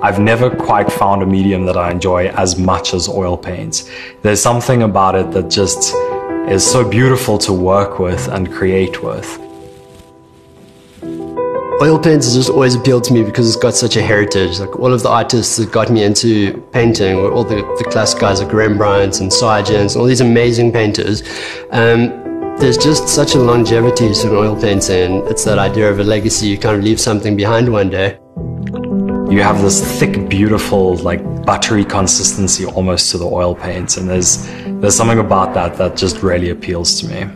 I've never quite found a medium that I enjoy as much as oil paints. There's something about it that just is so beautiful to work with and create with. Oil paints has just always appealed to me because it's got such a heritage. Like all of the artists that got me into painting were all the classic guys like Rembrandt and Sargent, all these amazing painters. There's just such a longevity to an oil painting. It's that idea of a legacy. You kind of leave something behind one day. You have this thick, beautiful, like buttery consistency almost to the oil paints, and there's something about that just really appeals to me.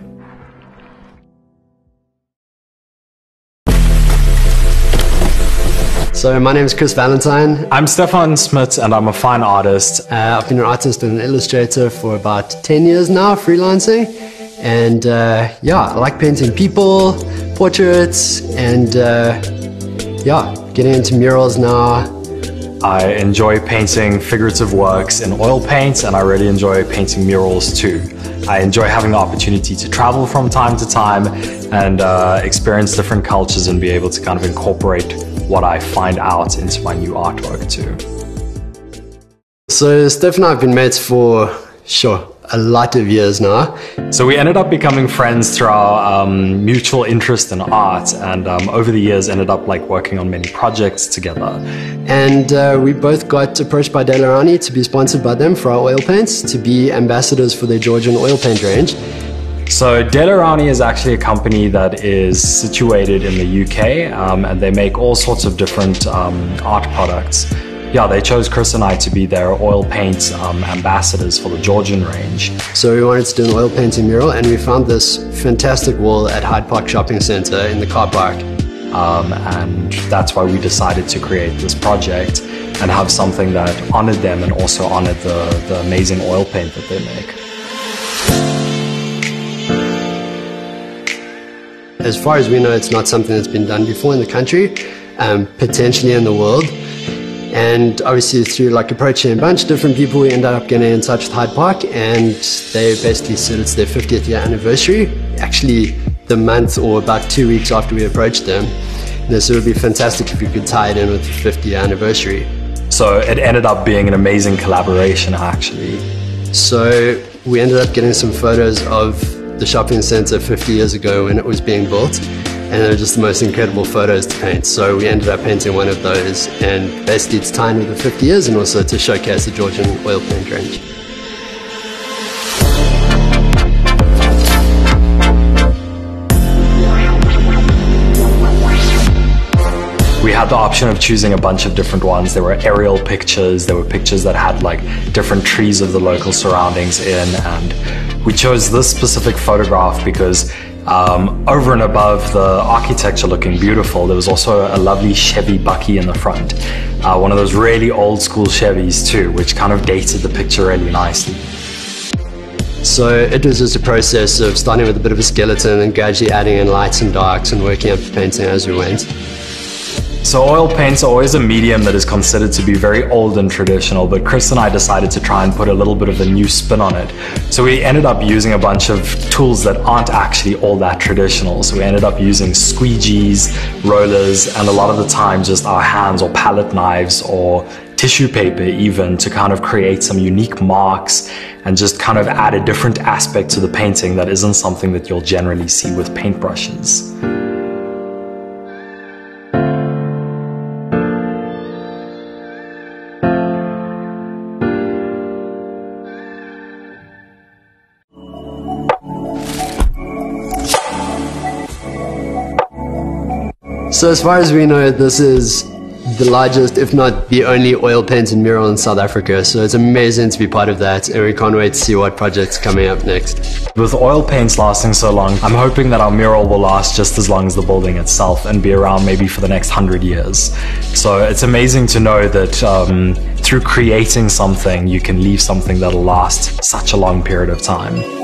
So my name is Chris Valentine. I'm Stefan Smit and I'm a fine artist. I've been an artist and an illustrator for about 10 years now, freelancing. And yeah, I like painting people, portraits, and yeah, getting into murals now. I enjoy painting figurative works in oil paints, and I really enjoy painting murals too. I enjoy having the opportunity to travel from time to time and experience different cultures and be able to kind of incorporate what I find out into my new artwork too. So Steph and I have been mates for, sure, a lot of years now. So we ended up becoming friends through our mutual interest in art, and over the years ended up like working on many projects together. And we both got approached by Rowney to be sponsored by them for our oil paints, to be ambassadors for their Georgian oil paint range. So Rowney is actually a company that is situated in the UK, and they make all sorts of different art products. Yeah, they chose Chris and I to be their oil paint ambassadors for the Georgian range. So we wanted to do an oil painting mural, and we found this fantastic wall at Hyde Park Shopping Centre in the car park. And that's why we decided to create this project and have something that honored them and also honored the amazing oil paint that they make. As far as we know, it's not something that's been done before in the country, potentially in the world. And obviously through like approaching a bunch of different people, we ended up getting in touch with Hyde Park, and they basically said it's their 50th year anniversary, actually the month or about 2 weeks after we approached them. And they said it would be fantastic if we could tie it in with the 50th year anniversary. So it ended up being an amazing collaboration actually. So we ended up getting some photos of the shopping centre 50 years ago when it was being built, and they were just the most incredible photos to paint. So we ended up painting one of those, and basically it's tying with the 50 years and also to showcase the Georgian oil paint range. We had the option of choosing a bunch of different ones. There were aerial pictures, there were pictures that had like different trees of the local surroundings in, and we chose this specific photograph because over and above the architecture looking beautiful, there was also a lovely Chevy Bucky in the front. One of those really old school Chevys too, which kind of dated the picture really nicely. So it was just a process of starting with a bit of a skeleton and gradually adding in lights and darks and working up the painting as we went. So oil paints are always a medium that is considered to be very old and traditional, but Chris and I decided to try and put a little bit of a new spin on it. So we ended up using a bunch of tools that aren't actually all that traditional. So we ended up using squeegees, rollers, and a lot of the time just our hands or palette knives or tissue paper even, to kind of create some unique marks and just kind of add a different aspect to the painting that isn't something that you'll generally see with paintbrushes. So as far as we know, this is the largest, if not the only, oil painted mural in South Africa. So it's amazing to be part of that, and we can't wait to see what project's coming up next. With oil paints lasting so long, I'm hoping that our mural will last just as long as the building itself and be around maybe for the next 100 years. So it's amazing to know that through creating something, you can leave something that'll last such a long period of time.